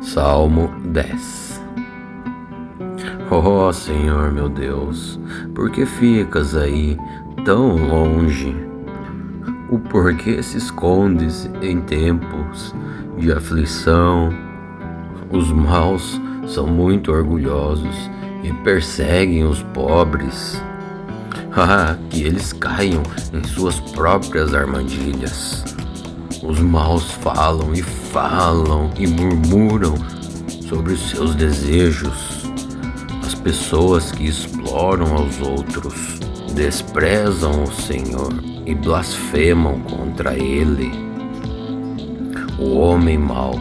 Salmo 10. Oh Senhor meu Deus, por que ficas aí tão longe? O porquê se escondes em tempos de aflição? Os maus são muito orgulhosos e perseguem os pobres. Que eles caiam em suas próprias armadilhas. Os maus falam e murmuram sobre os seus desejos. As pessoas que exploram aos outros desprezam o Senhor e blasfemam contra Ele. O homem mau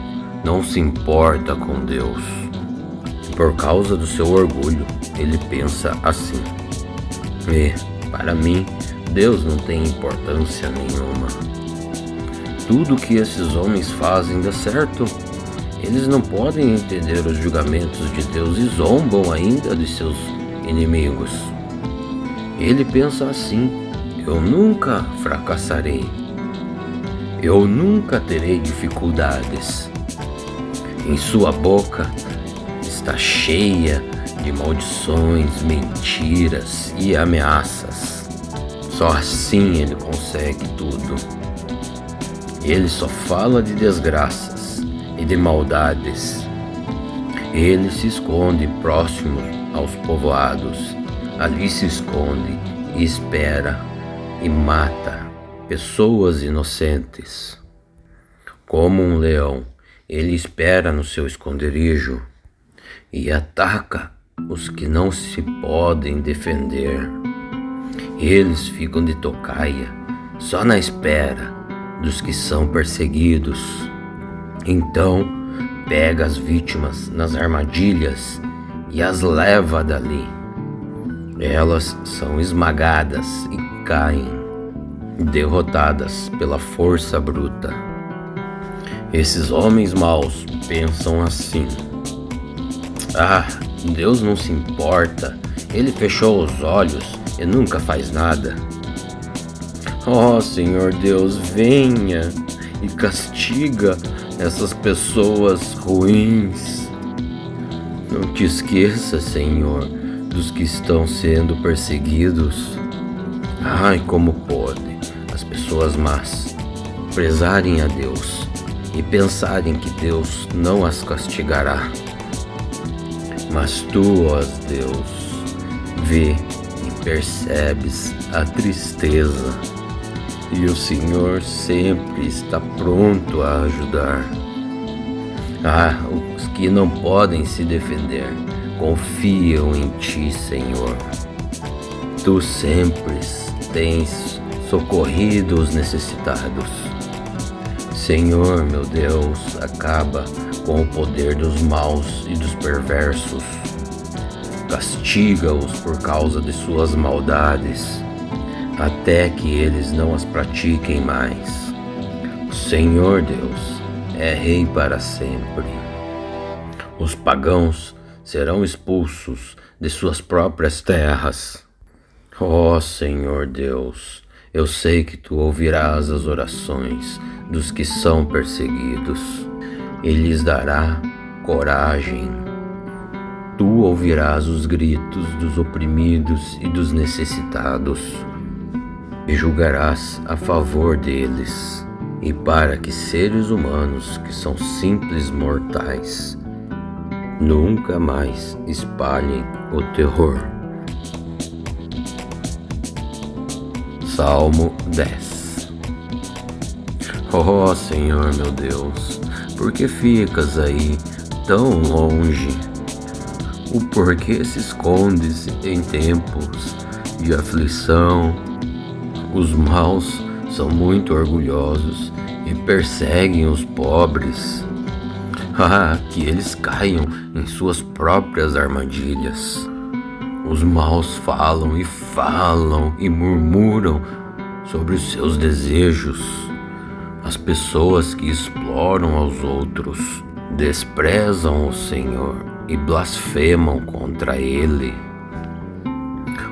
não se importa com Deus. Por causa do seu orgulho, ele pensa assim: para mim, Deus não tem importância nenhuma. Tudo que esses homens fazem dá certo. Eles não podem entender os julgamentos de Deus e zombam ainda de seus inimigos. Ele pensa assim: eu nunca fracassarei. Eu nunca terei dificuldades. Em sua boca está cheia de maldições, mentiras e ameaças. Só assim ele consegue tudo. Ele só fala de desgraças e de maldades. Ele se esconde próximo aos povoados. Ali se esconde e espera e mata pessoas inocentes. Como um leão, ele espera no seu esconderijo e ataca os que não se podem defender. Eles ficam de tocaia, só na espera dos que são perseguidos. Então pega as vítimas nas armadilhas e as leva dali. Elas são esmagadas e caem, derrotadas pela força bruta. Esses homens maus pensam assim: Deus não se importa, Ele fechou os olhos e nunca faz nada. Oh Senhor Deus, venha e castiga essas pessoas ruins. Não te esqueça, Senhor, dos que estão sendo perseguidos. Como pode as pessoas más prezarem a Deus e pensarem que Deus não as castigará. Mas tu, ó Deus, vê e percebes a tristeza. E o Senhor sempre está pronto a ajudar. Os que não podem se defender confiam em Ti, Senhor. Tu sempre tens socorrido os necessitados. Senhor, meu Deus, acaba com o poder dos maus e dos perversos. Castiga-os por causa de suas maldades, até que eles não as pratiquem mais. O Senhor Deus é Rei para sempre. Os pagãos serão expulsos de suas próprias terras. Ó Senhor Deus, eu sei que Tu ouvirás as orações dos que são perseguidos e lhes dará coragem. Tu ouvirás os gritos dos oprimidos e dos necessitados e julgarás a favor deles, e para que seres humanos que são simples mortais nunca mais espalhem o terror. Salmo 10. Oh Senhor meu Deus, por que ficas aí tão longe? O porquê se escondes em tempos de aflição? Os maus são muito orgulhosos e perseguem os pobres. Que eles caiam em suas próprias armadilhas. Os maus falam e murmuram sobre os seus desejos. As pessoas que exploram aos outros desprezam o Senhor e blasfemam contra Ele.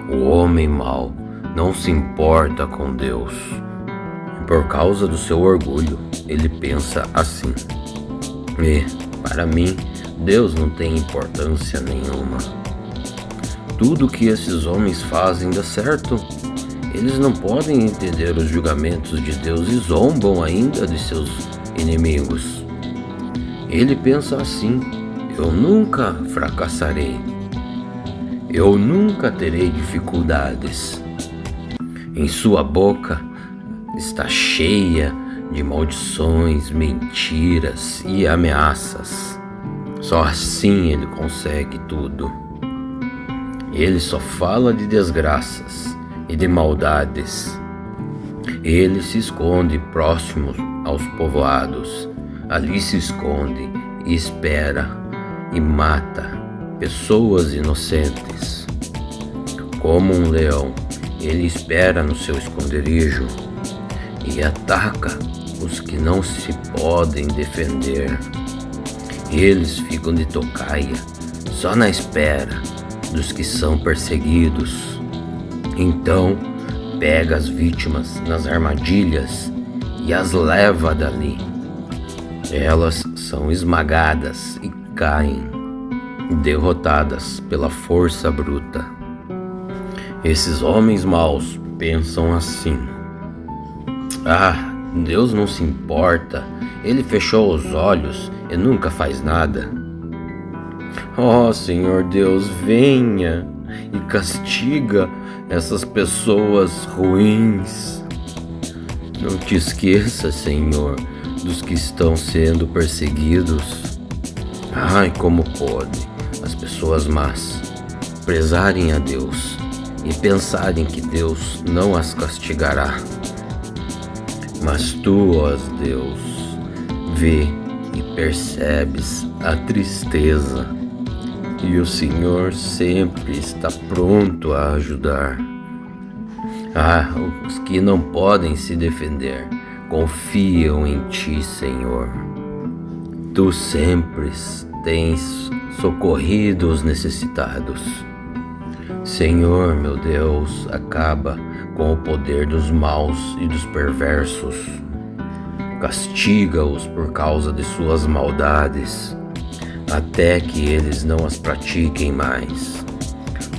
O homem mau não se importa com Deus. Por causa do seu orgulho, ele pensa assim: para mim, Deus não tem importância nenhuma. Tudo que esses homens fazem dá certo. Eles não podem entender os julgamentos de Deus e zombam ainda de seus inimigos. Ele pensa assim: eu nunca fracassarei. Eu nunca terei dificuldades. Em sua boca está cheia de maldições, mentiras e ameaças. Só assim ele consegue tudo. Ele só fala de desgraças e de maldades. Ele se esconde próximo aos povoados. Ali se esconde e espera e mata pessoas inocentes. Como um leão, ele espera no seu esconderijo e ataca os que não se podem defender. Eles ficam de tocaia, só na espera dos que são perseguidos. Então, pega as vítimas nas armadilhas e as leva dali. Elas são esmagadas e caem, derrotadas pela força bruta. Esses homens maus pensam assim: Deus não se importa, Ele fechou os olhos e nunca faz nada. Oh, Senhor Deus, venha e castiga essas pessoas ruins. Não te esqueça, Senhor, dos que estão sendo perseguidos. Como pode as pessoas más prezarem a Deus e pensarem que Deus não as castigará? Mas tu, ó Deus, vê e percebes a tristeza, e o Senhor sempre está pronto a ajudar. Os que não podem se defender confiam em ti, Senhor. Tu sempre tens socorrido os necessitados. Senhor, meu Deus, acaba com o poder dos maus e dos perversos. Castiga-os por causa de suas maldades, até que eles não as pratiquem mais.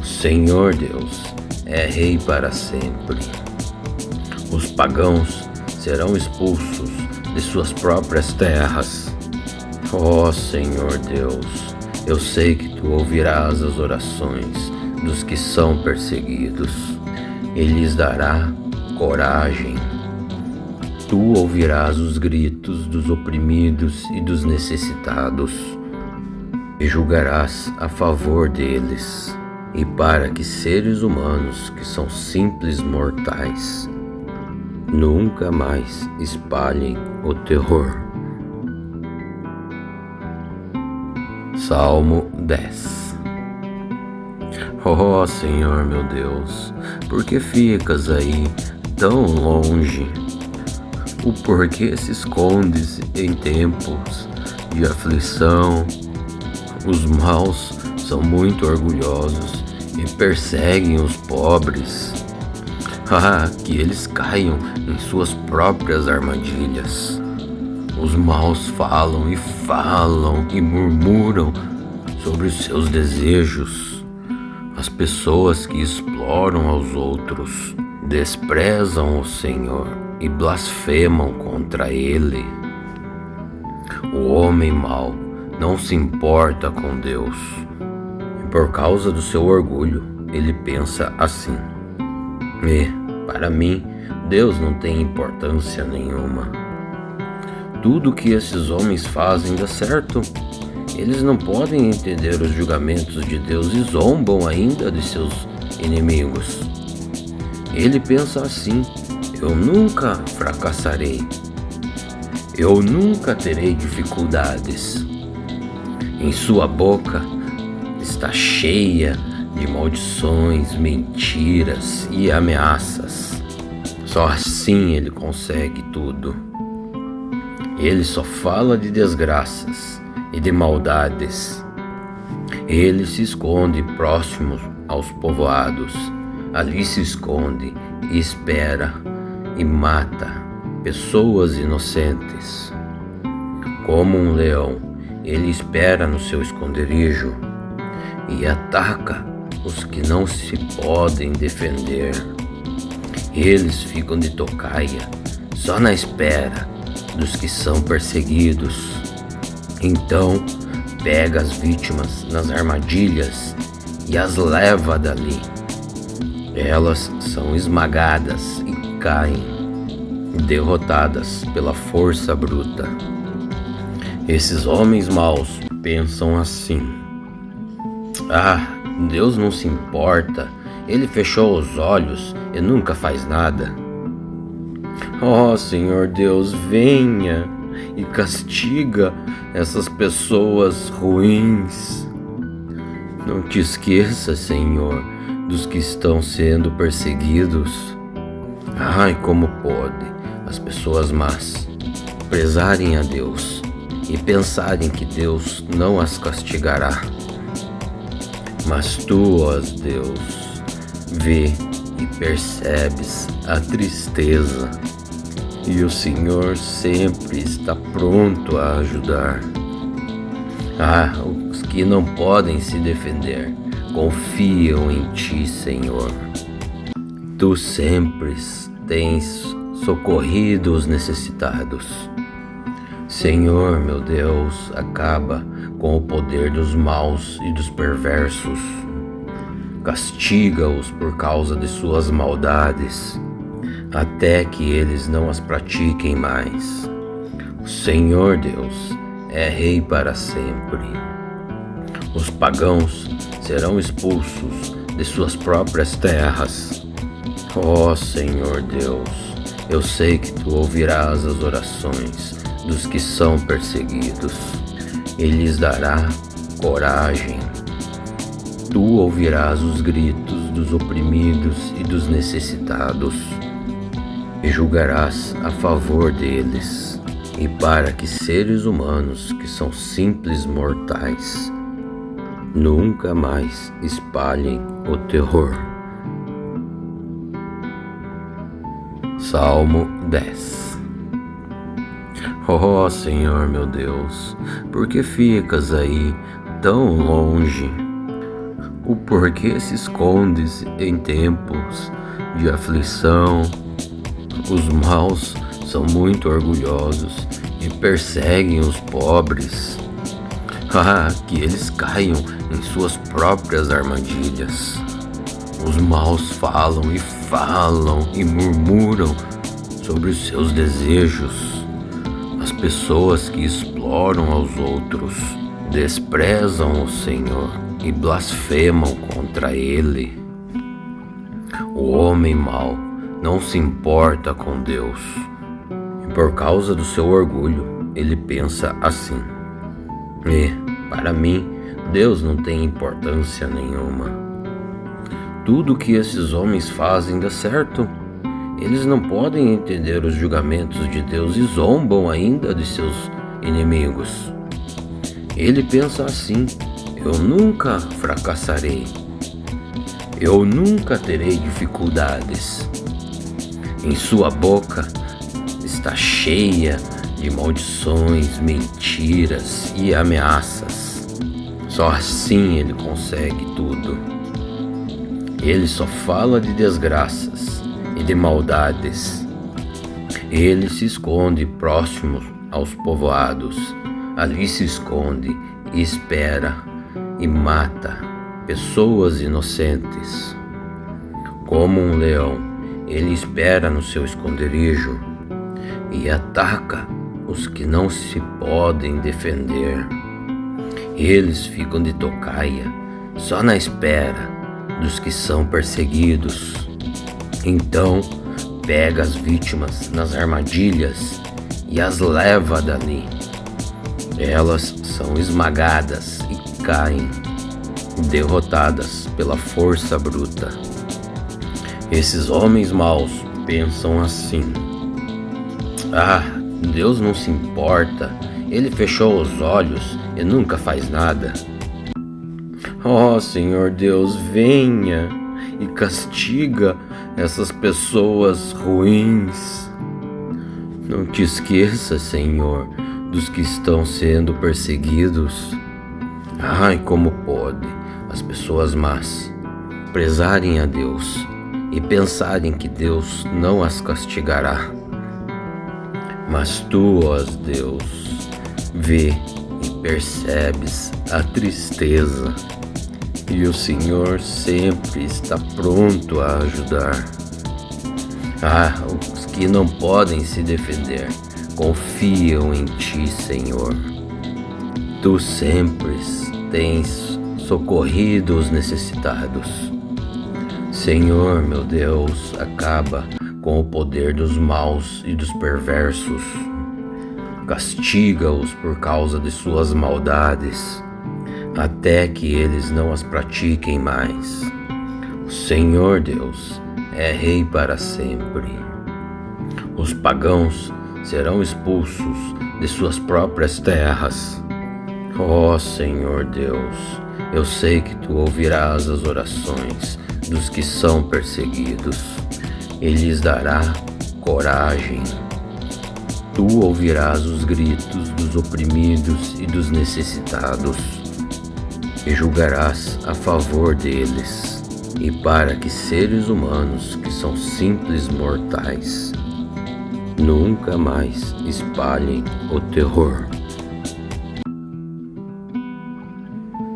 O Senhor Deus é Rei para sempre. Os pagãos serão expulsos de suas próprias terras. Ó Senhor Deus, eu sei que tu ouvirás as orações dos que são perseguidos e lhes dará coragem. Tu ouvirás os gritos dos oprimidos e dos necessitados e julgarás a favor deles, e para que seres humanos que são simples mortais nunca mais espalhem o terror. Salmo 10. Oh Senhor meu Deus, por que ficas aí tão longe? O porquê se escondes em tempos de aflição? Os maus são muito orgulhosos e perseguem os pobres. Que eles caiam em suas próprias armadilhas. Os maus falam e murmuram sobre os seus desejos. As pessoas que exploram aos outros desprezam o Senhor e blasfemam contra Ele. O homem mau não se importa com Deus, e por causa do seu orgulho, ele pensa assim: para mim, Deus não tem importância nenhuma. Tudo que esses homens fazem dá certo. Eles não podem entender os julgamentos de Deus e zombam ainda de seus inimigos. Ele pensa assim: eu nunca fracassarei. Eu nunca terei dificuldades. Em sua boca está cheia de maldições, mentiras e ameaças. Só assim ele consegue tudo. Ele só fala de desgraças e de maldades. Ele se esconde próximo aos povoados. Ali se esconde e espera e mata pessoas inocentes. Como um leão, ele espera no seu esconderijo e ataca os que não se podem defender. Eles ficam de tocaia, só na espera dos que são perseguidos. Então pega as vítimas nas armadilhas e as leva dali. Elas são esmagadas e caem, derrotadas pela força bruta. Esses homens maus pensam assim: ah, Deus não se importa, ele fechou os olhos e nunca faz nada. Ó Senhor Deus, venha e castiga essas pessoas ruins. Não te esqueça, Senhor, dos que estão sendo perseguidos. Ai, como pode as pessoas más prezarem a Deus e pensarem que Deus não as castigará. Mas tu, ó Deus, vê e percebes a tristeza, e o Senhor sempre está pronto a ajudar. Ah, os que não podem se defender confiam em ti, Senhor. Tu sempre tens socorrido os necessitados. Senhor, meu Deus, acaba com o poder dos maus e dos perversos. Castiga-os por causa de suas maldades, até que eles não as pratiquem mais. O Senhor Deus é Rei para sempre. Os pagãos serão expulsos de suas próprias terras. Ó Senhor Deus, eu sei que Tu ouvirás as orações dos que são perseguidos e lhes dará coragem. Tu ouvirás os gritos dos oprimidos e dos necessitados e julgarás a favor deles, e para que seres humanos que são simples mortais nunca mais espalhem o terror. Salmo 10. Ó Senhor meu Deus, por que ficas aí tão longe? O porquê se escondes em tempos de aflição? Os maus são muito orgulhosos e perseguem os pobres. Ah, que eles caiam em suas próprias armadilhas. Os maus falam e murmuram sobre os seus desejos. As pessoas que exploram aos outros desprezam o Senhor e blasfemam contra Ele. O homem mau não se importa com Deus, e por causa do seu orgulho, ele pensa assim: para mim, Deus não tem importância nenhuma. Tudo que esses homens fazem dá certo. Eles não podem entender os julgamentos de Deus e zombam ainda de seus inimigos. Ele pensa assim: eu nunca fracassarei. Eu nunca terei dificuldades. Em sua boca está cheia de maldições, mentiras e ameaças. Só assim ele consegue tudo. Ele só fala de desgraças e de maldades. Ele se esconde próximo aos povoados. Ali se esconde e espera e mata pessoas inocentes. Como um leão, ele espera no seu esconderijo e ataca os que não se podem defender. Eles ficam de tocaia, só na espera dos que são perseguidos. Então pega as vítimas nas armadilhas e as leva dali. Elas são esmagadas e caem, derrotadas pela força bruta. Esses homens maus pensam assim: ah, Deus não se importa, ele fechou os olhos e nunca faz nada. Ó Senhor Deus, venha e castiga essas pessoas ruins. Não te esqueça, Senhor, dos que estão sendo perseguidos. Ai, como pode as pessoas más prezarem a Deus e pensarem que Deus não as castigará. Mas tu, ó Deus, vê e percebes a tristeza, e o Senhor sempre está pronto a ajudar. Os que não podem se defender confiam em ti, Senhor. Tu sempre tens socorrido os necessitados. Senhor, meu Deus, acaba com o poder dos maus e dos perversos. Castiga-os por causa de suas maldades, até que eles não as pratiquem mais. O Senhor Deus é Rei para sempre. Os pagãos serão expulsos de suas próprias terras. Ó Senhor Deus, eu sei que Tu ouvirás as orações dos que são perseguidos e lhes dará coragem. Tu ouvirás os gritos dos oprimidos e dos necessitados e julgarás a favor deles, e para que seres humanos que são simples mortais nunca mais espalhem o terror.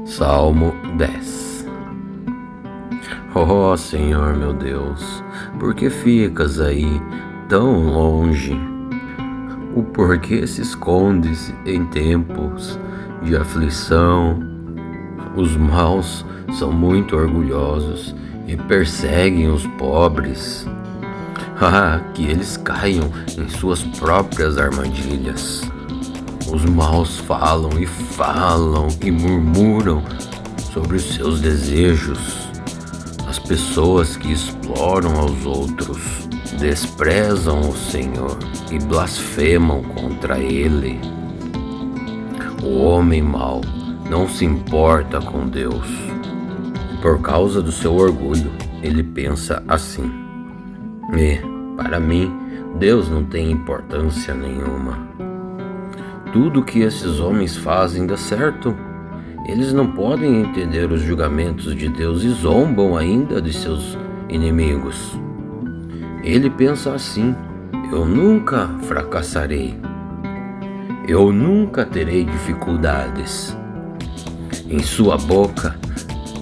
Salmo 10. Ó Senhor meu Deus, por que ficas aí tão longe? O porquê se escondes em tempos de aflição? Os maus são muito orgulhosos e perseguem os pobres. Que eles caiam em suas próprias armadilhas. Os maus falam e murmuram sobre os seus desejos. As pessoas que exploram aos outros desprezam o Senhor e blasfemam contra Ele. O homem mau não se importa com Deus. Por causa do seu orgulho, ele pensa assim: para mim, Deus não tem importância nenhuma. Tudo que esses homens fazem dá certo. Eles não podem entender os julgamentos de Deus e zombam ainda de seus inimigos. Ele pensa assim: eu nunca fracassarei. Eu nunca terei dificuldades. Em sua boca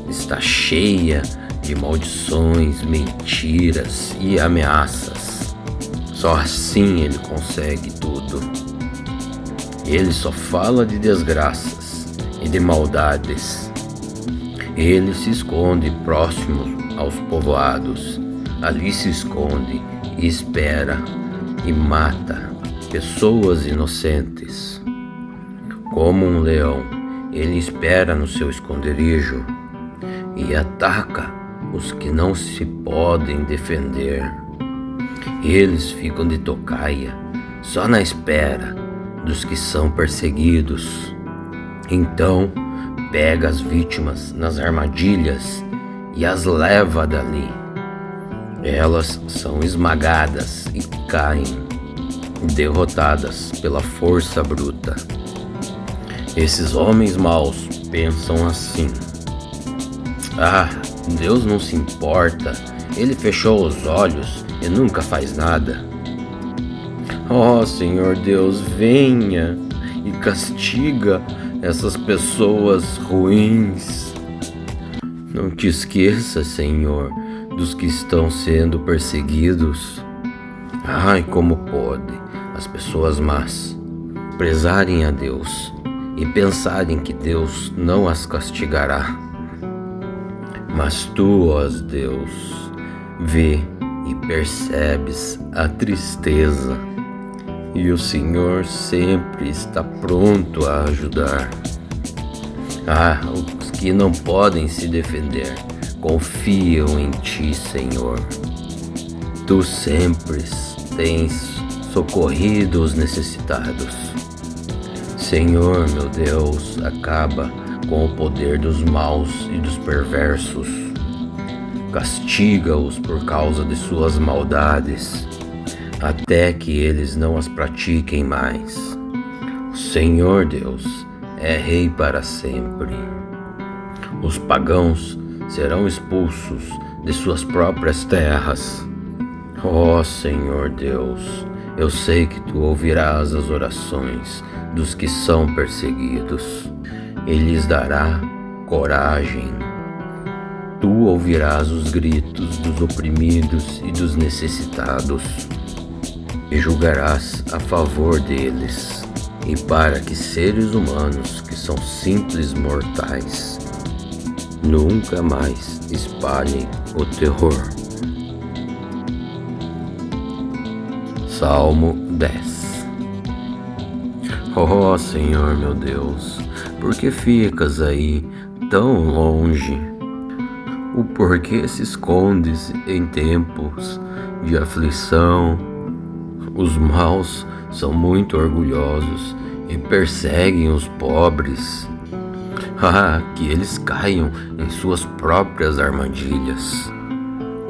está cheia de maldições, mentiras e ameaças. Só assim ele consegue tudo. Ele só fala de desgraças e de maldades. Ele se esconde próximo aos povoados. Ali se esconde e espera e mata pessoas inocentes. Como um leão, ele espera no seu esconderijo e ataca os que não se podem defender. Eles ficam de tocaia, só na espera dos que são perseguidos. Então, pega as vítimas nas armadilhas e as leva dali. Elas são esmagadas e caem, derrotadas pela força bruta. Esses homens maus pensam assim: Deus não se importa, Ele fechou os olhos e nunca faz nada. Ó Senhor Deus, venha e castiga essas pessoas ruins. Não te esqueça, Senhor, dos que estão sendo perseguidos. Como pode as pessoas más prezarem a Deus e pensarem que Deus não as castigará. Mas tu, ó Deus, vê e percebes a tristeza, e o Senhor sempre está pronto a ajudar. Os que não podem se defender confiam em ti, Senhor. Tu sempre tens socorrido os necessitados. Senhor, meu Deus, acaba com o poder dos maus e dos perversos. Castiga-os por causa de suas maldades, até que eles não as pratiquem mais. O Senhor Deus é Rei para sempre. Os pagãos serão expulsos de suas próprias terras. Ó Senhor Deus, eu sei que Tu ouvirás as orações dos que são perseguidos e lhes dará coragem. Tu ouvirás os gritos dos oprimidos e dos necessitados e julgarás a favor deles, e para que seres humanos que são simples mortais nunca mais espalhem o terror. Salmo 10. Ó Senhor meu Deus, por que ficas aí tão longe? O porquê se escondes em tempos de aflição? Os maus são muito orgulhosos e perseguem os pobres. Que eles caiam em suas próprias armadilhas.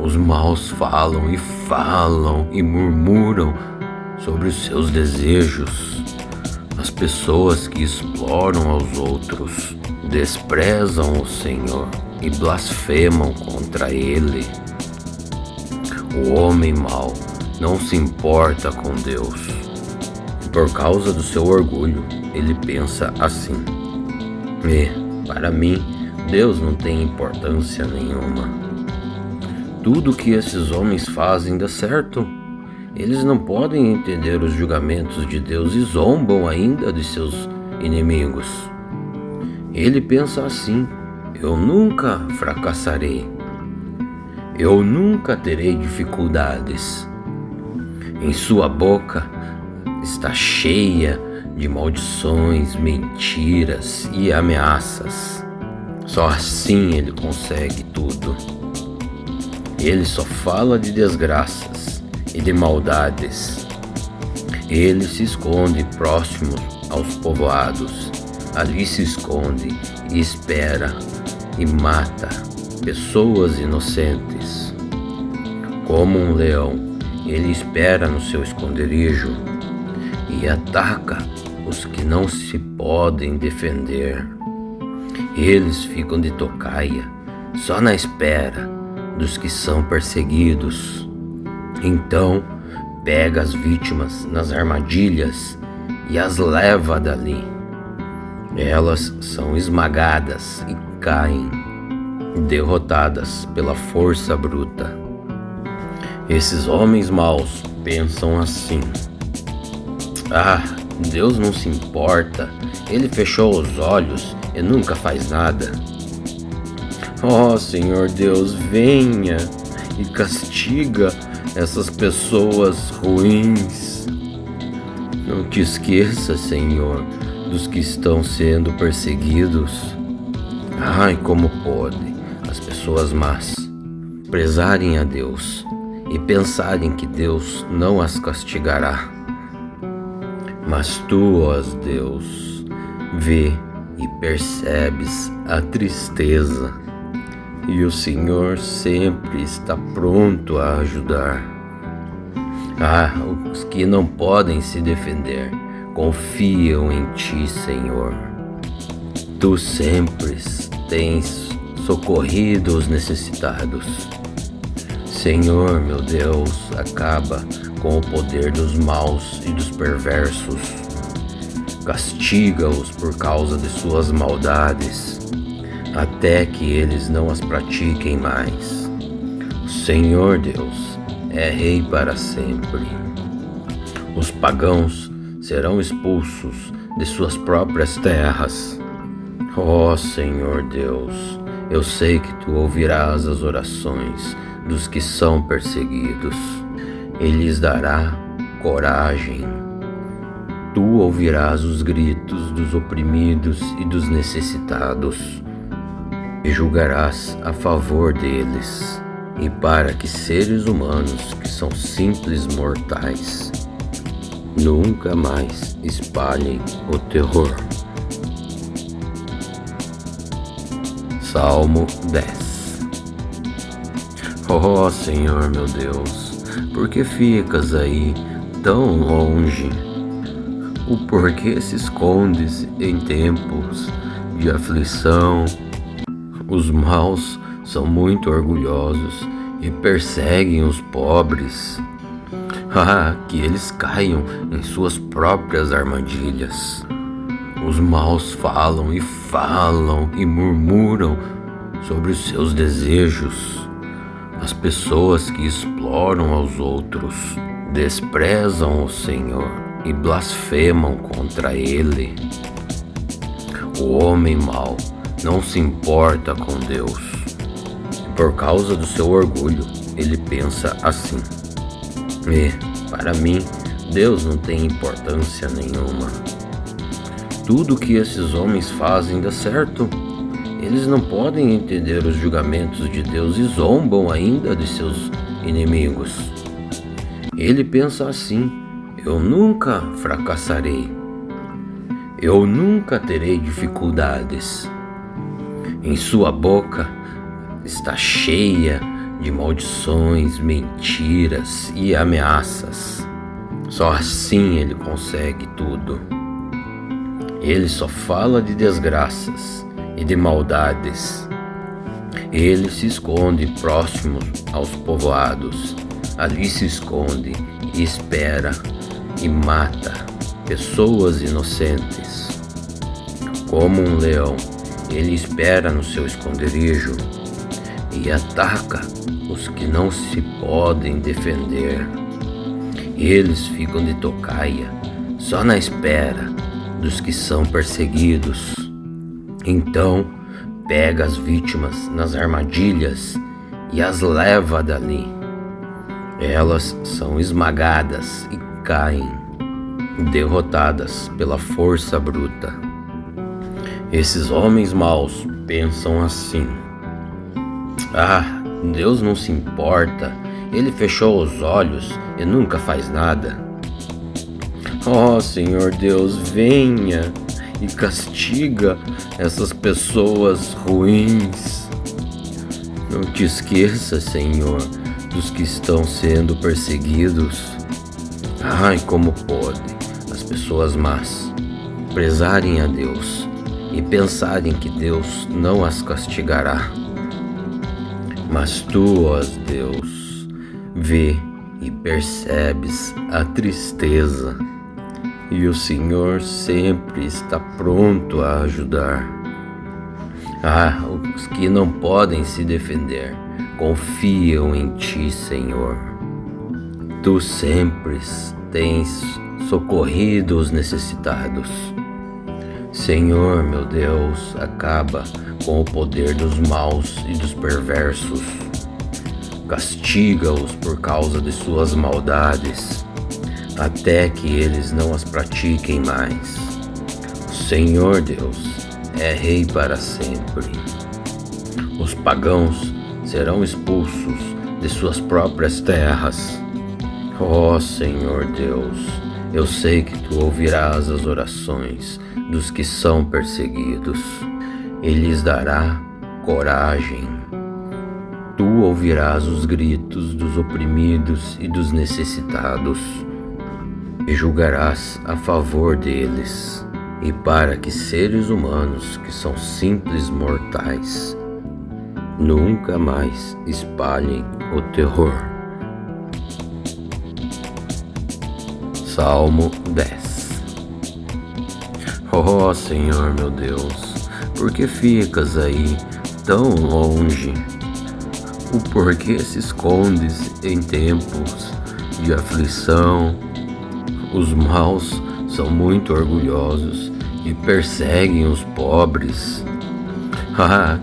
Os maus falam e murmuram sobre os seus desejos. As pessoas que exploram aos outros desprezam o Senhor e blasfemam contra Ele. O homem mau não se importa com Deus. Por causa do seu orgulho, ele pensa assim: para mim, Deus não tem importância nenhuma. Tudo que esses homens fazem dá certo. Eles não podem entender os julgamentos de Deus e zombam ainda de seus inimigos. Ele pensa assim: eu nunca fracassarei. Eu nunca terei dificuldades. Em sua boca está cheia de maldições, mentiras e ameaças. Só assim ele consegue tudo. Ele só fala de desgraças e de maldades. Ele se esconde próximo aos povoados. Ali se esconde e espera e mata pessoas inocentes. Como um leão, ele espera no seu esconderijo e ataca os que não se podem defender. Eles ficam de tocaia, só na espera dos que são perseguidos. Então, pega as vítimas nas armadilhas e as leva dali. Elas são esmagadas e caem, derrotadas pela força bruta. Esses homens maus pensam assim: Deus não se importa, Ele fechou os olhos e nunca faz nada. Ó Senhor Deus, venha e castiga essas pessoas ruins. Não te esqueça, Senhor, dos que estão sendo perseguidos. Como pode as pessoas más prezarem a Deus e pensarem que Deus não as castigará. Mas Tu, ó Deus, vê e percebes a tristeza, e o Senhor sempre está pronto a ajudar. Os que não podem se defender confiam em Ti, Senhor. Tu sempre tens socorrido os necessitados. Senhor, meu Deus, acaba com o poder dos maus e dos perversos. Castiga-os por causa de suas maldades, até que eles não as pratiquem mais. O Senhor Deus é Rei para sempre. Os pagãos serão expulsos de suas próprias terras. Ó Senhor Deus, eu sei que Tu ouvirás as orações dos que são perseguidos e lhes dará coragem. Tu ouvirás os gritos dos oprimidos e dos necessitados e julgarás a favor deles, e para que seres humanos que são simples mortais nunca mais espalhem o terror. Salmo 10. Ó Senhor meu Deus, por que ficas aí tão longe? O porquê se esconde em tempos de aflição. Os maus são muito orgulhosos e perseguem os pobres. Que eles caiam em suas próprias armadilhas. Os maus falam e murmuram sobre os seus desejos. As pessoas que exploram aos outros desprezam o Senhor e blasfemam contra Ele. O homem mau não se importa com Deus. Por causa do seu orgulho, ele pensa assim: para mim, Deus não tem importância nenhuma. Tudo que esses homens fazem dá certo. Eles não podem entender os julgamentos de Deus e zombam ainda de seus inimigos. Ele pensa assim: eu nunca fracassarei. Eu nunca terei dificuldades. Em sua boca está cheia de maldições, mentiras e ameaças. Só assim ele consegue tudo. Ele só fala de desgraças e de maldades. Ele se esconde próximo aos povoados. Ali se esconde e espera e mata pessoas inocentes. Como um leão, ele espera no seu esconderijo e ataca os que não se podem defender. Eles ficam de tocaia, só na espera dos que são perseguidos. Então, pega as vítimas nas armadilhas e as leva dali. Elas são esmagadas e caem, derrotadas pela força bruta. Esses homens maus pensam assim: Deus não se importa, Ele fechou os olhos e nunca faz nada. Senhor Deus, venha e castiga essas pessoas ruins. Não te esqueça, Senhor, dos que estão sendo perseguidos. Como pode as pessoas más prezarem a Deus e pensarem que Deus não as castigará? Mas tu, ó Deus, vê e percebes a tristeza, e o Senhor sempre está pronto a ajudar. Os que não podem se defender confiam em ti, Senhor. Tu sempre tens socorrido os necessitados. Senhor, meu Deus, acaba com o poder dos maus e dos perversos. Castiga-os por causa de suas maldades, até que eles não as pratiquem mais. O Senhor Deus é Rei para sempre. Os pagãos serão expulsos de suas próprias terras. Senhor Deus, eu sei que tu ouvirás as orações dos que são perseguidos e lhes dará coragem. Tu ouvirás os gritos dos oprimidos e dos necessitados e julgarás a favor deles, e para que seres humanos que são simples mortais nunca mais espalhem o terror. Salmo 10. Senhor meu Deus, por que ficas aí tão longe? O porquê se escondes em tempos de aflição? Os maus são muito orgulhosos e perseguem os pobres.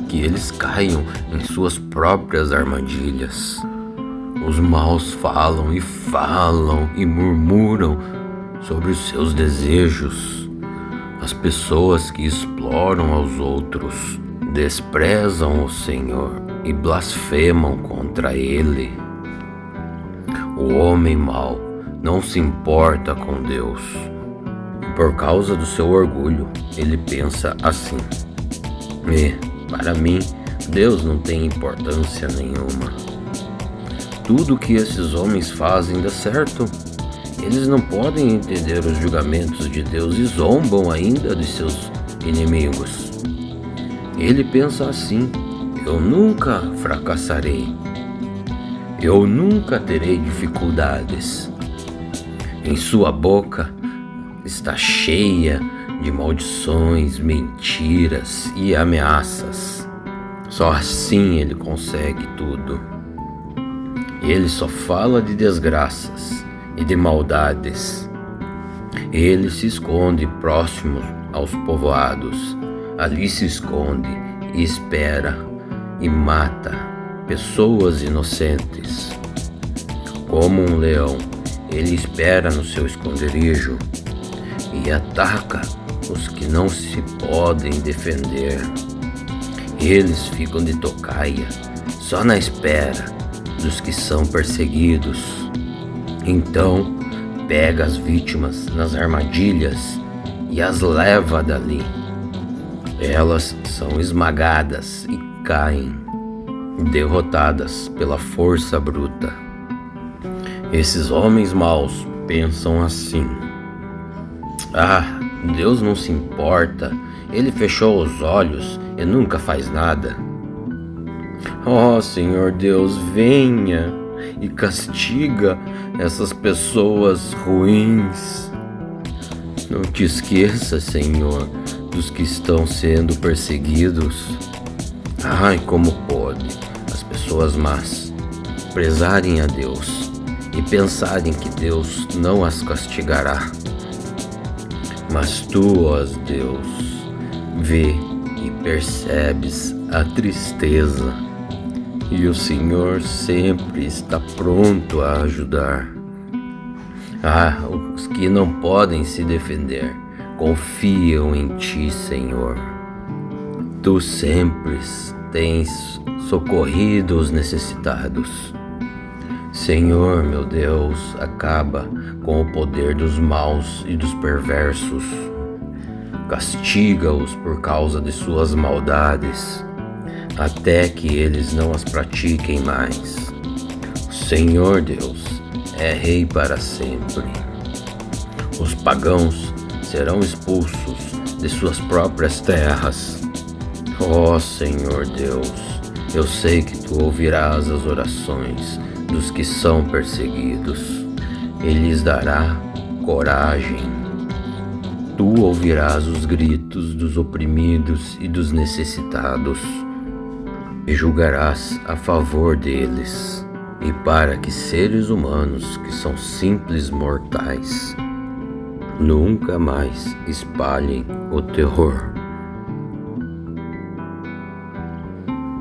Que eles caiam em suas próprias armadilhas. Os maus falam e murmuram sobre os seus desejos. As pessoas que exploram aos outros desprezam o Senhor e blasfemam contra Ele. O homem mau não se importa com Deus. Por causa do seu orgulho, ele pensa assim: para mim, Deus não tem importância nenhuma. Tudo que esses homens fazem dá certo. Eles não podem entender os julgamentos de Deus e zombam ainda de seus inimigos. Ele pensa assim: eu nunca fracassarei. Eu nunca terei dificuldades. Em sua boca está cheia de maldições, mentiras e ameaças. Só assim ele consegue tudo. Ele só fala de desgraças e de maldades. Ele se esconde próximo aos povoados. Ali se esconde e espera e mata pessoas inocentes. Como um leão, ele espera no seu esconderijo e ataca os que não se podem defender. Eles ficam de tocaia, só na espera dos que são perseguidos. Então, pega as vítimas nas armadilhas e as leva dali. Elas são esmagadas e caem, derrotadas pela força bruta. Esses homens maus pensam assim: Deus não se importa, Ele fechou os olhos e nunca faz nada. Oh, Senhor Deus, venha e castiga essas pessoas ruins. Não te esqueça, Senhor, dos que estão sendo perseguidos. Como pode as pessoas más prezarem a Deus e pensarem que Deus não as castigará. Mas tu, ó Deus, vê e percebes a tristeza, e o Senhor sempre está pronto a ajudar. Os que não podem se defender confiam em ti, Senhor. Tu sempre tens socorrido os necessitados. Senhor, meu Deus, acaba com o poder dos maus e dos perversos. Castiga-os por causa de suas maldades, até que eles não as pratiquem mais. O Senhor Deus é Rei para sempre. Os pagãos serão expulsos de suas próprias terras. Ó Senhor Deus, eu sei que Tu ouvirás as orações dos que são perseguidos. Ele lhes dará coragem. Tu ouvirás os gritos dos oprimidos e dos necessitados, e julgarás a favor deles, e para que seres humanos que são simples mortais nunca mais espalhem o terror.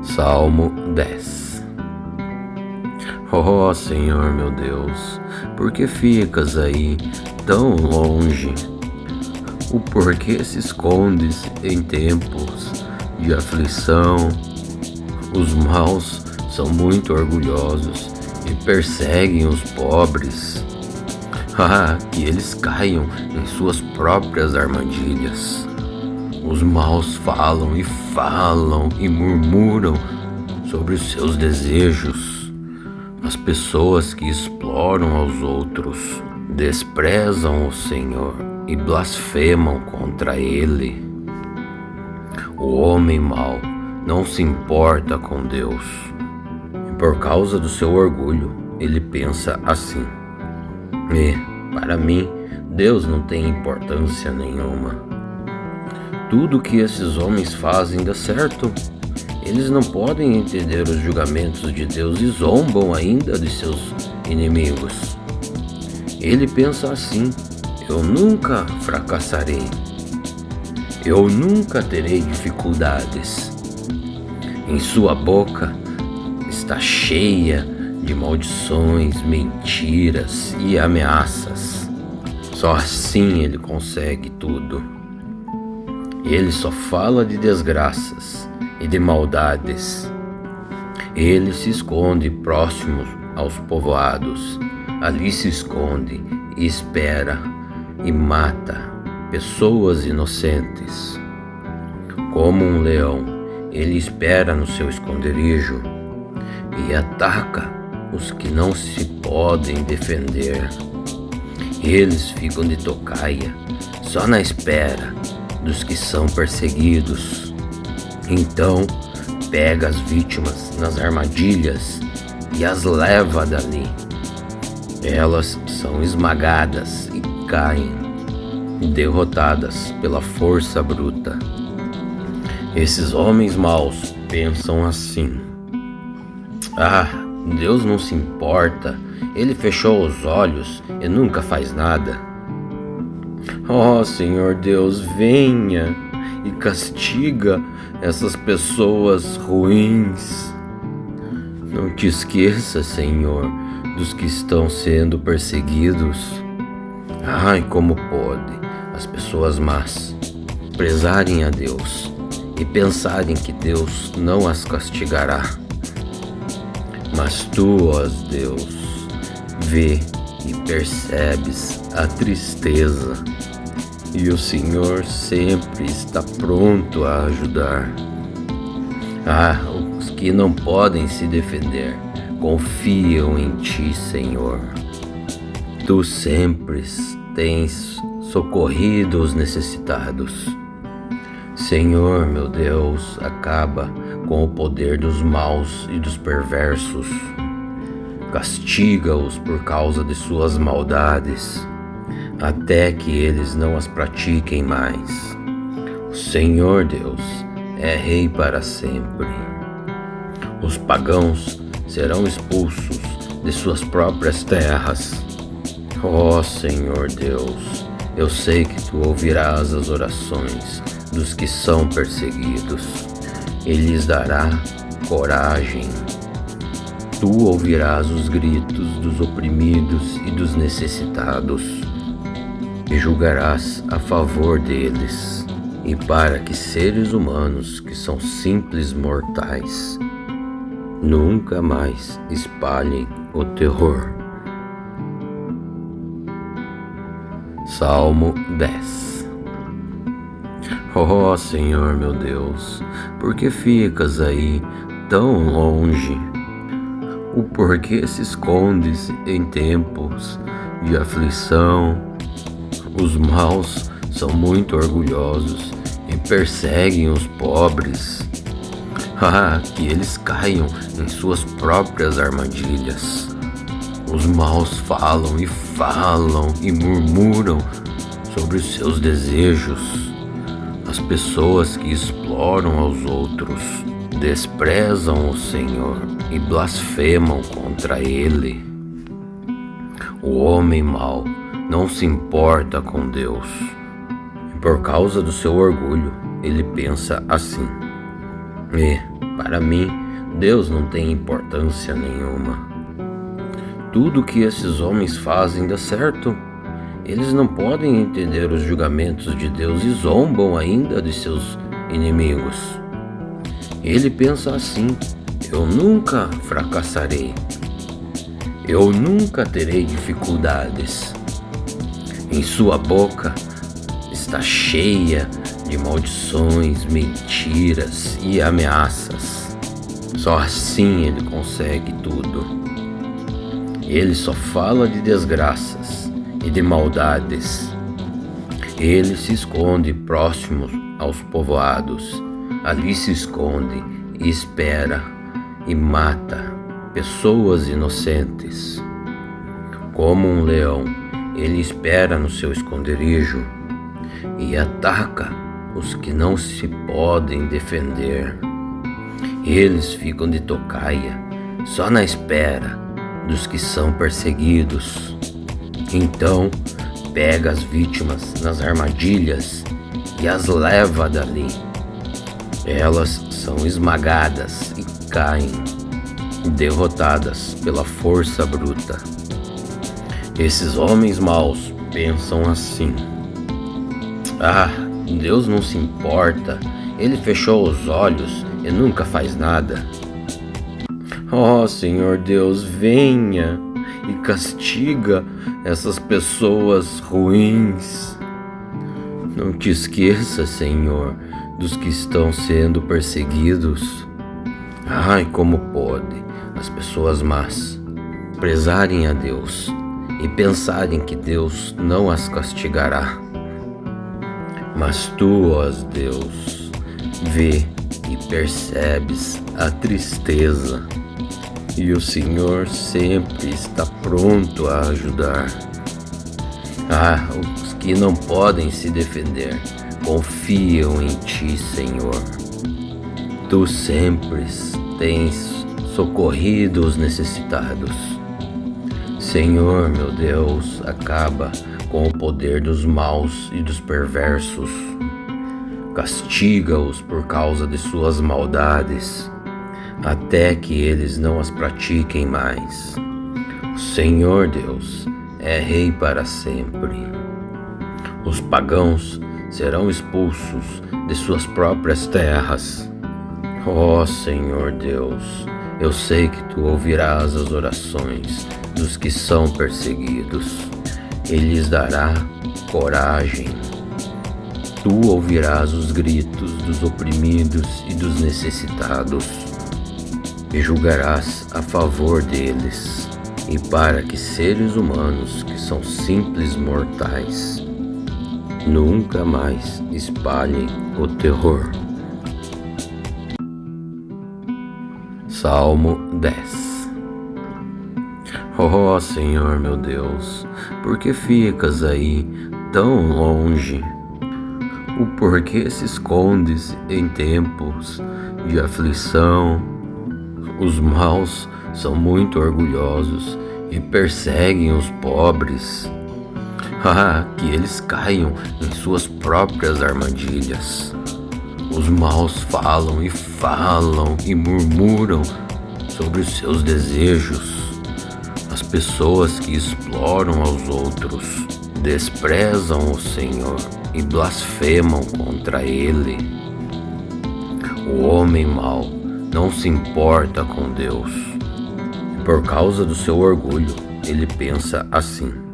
Salmo 10. Oh Senhor meu Deus, por que ficas aí tão longe? O porquê se escondes em tempos de aflição? Os maus são muito orgulhosos e perseguem os pobres. Que eles caiam em suas próprias armadilhas. Os maus falam e murmuram sobre os seus desejos. As pessoas que exploram aos outros desprezam o Senhor e blasfemam contra Ele. O homem mau não se importa com Deus, e por causa do seu orgulho, ele pensa assim: para mim, Deus não tem importância nenhuma. Tudo que esses homens fazem dá certo. Eles não podem entender os julgamentos de Deus e zombam ainda de seus inimigos. Ele pensa assim: eu nunca fracassarei. Eu nunca terei dificuldades. Em sua boca está cheia de maldições, mentiras e ameaças. Só assim ele consegue tudo. Ele só fala de desgraças e de maldades. Ele se esconde próximo aos povoados. Ali se esconde e espera e mata pessoas inocentes. Como um leão, ele espera no seu esconderijo e ataca os que não se podem defender. Eles ficam de tocaia, só na espera dos que são perseguidos. Então, pega as vítimas nas armadilhas e as leva dali. Elas são esmagadas e caem, derrotadas pela força bruta. Esses homens maus pensam assim: ah, Deus não se importa, Ele fechou os olhos e nunca faz nada. Ó Senhor Deus, venha e castiga essas pessoas ruins. Não te esqueça, Senhor, dos que estão sendo perseguidos. Ai, como pode as pessoas más prezarem a Deus e pensarem que Deus não as castigará. Mas tu, ó Deus, vê e percebes a tristeza, e o Senhor sempre está pronto a ajudar. Ah, os que não podem se defender confiam em ti, Senhor. Tu sempre tens socorrido os necessitados. Senhor, meu Deus, acaba com o poder dos maus e dos perversos. Castiga-os por causa de suas maldades, até que eles não as pratiquem mais. O Senhor Deus é Rei para sempre. Os pagãos serão expulsos de suas próprias terras. Ó Senhor Deus, eu sei que Tu ouvirás as orações dos que são perseguidos e lhes dará coragem. Tu ouvirás os gritos dos oprimidos e dos necessitados e julgarás a favor deles, e para que seres humanos que são simples mortais nunca mais espalhem o terror. Salmo 10. Ó Senhor meu Deus, por que ficas aí tão longe? O porquê se escondes em tempos de aflição? Os maus são muito orgulhosos e perseguem os pobres. Ah, que eles caiam em suas próprias armadilhas. Os maus falam e murmuram sobre os seus desejos. As pessoas que exploram aos outros desprezam o Senhor e blasfemam contra Ele. O homem mau não se importa com Deus, e por causa do seu orgulho, ele pensa assim: para mim, Deus não tem importância nenhuma. Tudo que esses homens fazem dá certo. Eles não podem entender os julgamentos de Deus e zombam ainda de seus inimigos. Ele pensa assim: eu nunca fracassarei. Eu nunca terei dificuldades. Em sua boca está cheia de maldições, mentiras e ameaças. Só assim ele consegue tudo. Ele só fala de desgraças e de maldades. Ele se esconde próximo aos povoados. Ali se esconde e espera e mata pessoas inocentes. Como um leão, ele espera no seu esconderijo e ataca os que não se podem defender. Eles ficam de tocaia, só na espera dos que são perseguidos. Então, pega as vítimas nas armadilhas e as leva dali. Elas são esmagadas e caem, derrotadas pela força bruta. Esses homens maus pensam assim: ah, Deus não se importa, Ele fechou os olhos e nunca faz nada. Ó Senhor Deus, venha e castiga essas pessoas ruins. Não te esqueça, Senhor, dos que estão sendo perseguidos. Ai, como pode as pessoas más prezarem a Deus e pensarem que Deus não as castigará. Mas tu, ó Deus, vê e percebes a tristeza, e o Senhor sempre está pronto a ajudar. Os que não podem se defender confiam em ti, Senhor. Tu sempre tens socorrido os necessitados. Senhor, meu Deus, acaba com o poder dos maus e dos perversos. Castiga-os por causa de suas maldades, até que eles não as pratiquem mais. O Senhor Deus é Rei para sempre. Os pagãos serão expulsos de suas próprias terras. Ó Senhor Deus, eu sei que Tu ouvirás as orações dos que são perseguidos e lhes dará coragem. Tu ouvirás os gritos dos oprimidos e dos necessitados e julgarás a favor deles, e para que seres humanos que são simples mortais nunca mais espalhem o terror. Salmo 10. Ó Senhor meu Deus, por que ficas aí tão longe? O porquê se escondes em tempos de aflição? Os maus são muito orgulhosos e perseguem os pobres. Que eles caiam em suas próprias armadilhas. Os maus falam e murmuram sobre os seus desejos. As pessoas que exploram aos outros desprezam o Senhor e blasfemam contra Ele. O homem mau não se importa com Deus. Por causa do seu orgulho, ele pensa assim: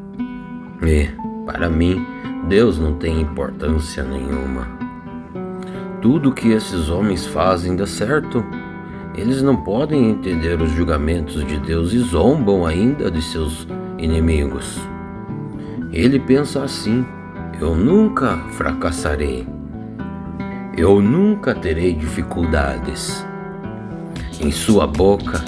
para mim, Deus não tem importância nenhuma. Tudo que esses homens fazem dá certo. Eles não podem entender os julgamentos de Deus e zombam ainda de seus inimigos. Ele pensa assim: eu nunca fracassarei. Eu nunca terei dificuldades. Em sua boca